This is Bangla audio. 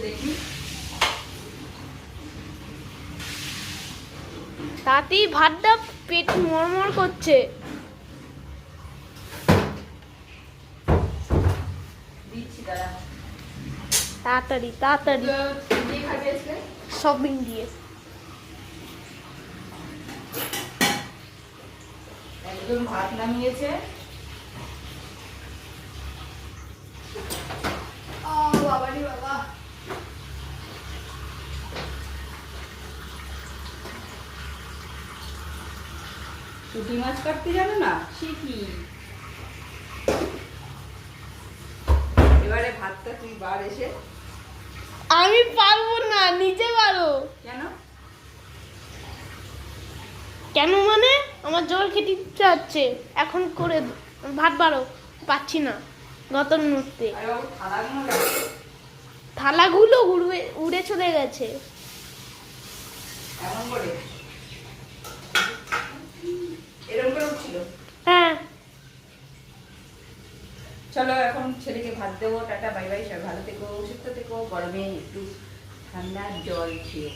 দেখি তাতেই ভাতটা পেট মরমর করছে। দিচ্ছি দাঁড়া। তাড়াতাড়ি তাড়াতাড়ি দিয়ে খাবে আজকে? সবিন দিয়ে। একদম ভাত নামিয়েছে। বাবারি বাবা, পুঁটি মাছ কাটতে জানো না? শিখি। এবারে ভাতটা তুই বার এসে। আমি পারবো না, নিচে পারো। কেন? কেন মানে আমার জল খেতে ইচ্ছা হচ্ছে, এখন করে ভাত বাড়ো। পাচ্ছি না গতর মুহূর্তে। আরে বাবু, থালাগুলো রাখ। থালাগুলো উড়ে উড়ে চলে গেছে। এমন করে এরকম করে উঠছিল। হ্যাঁ চলো এখন ছেলেকে ভাত দেবো। টাটা বাই বাই, সবাই ভালো থেকো, সুস্থ থেকো, গরমে একটু ঠান্ডা জল খেয়ে।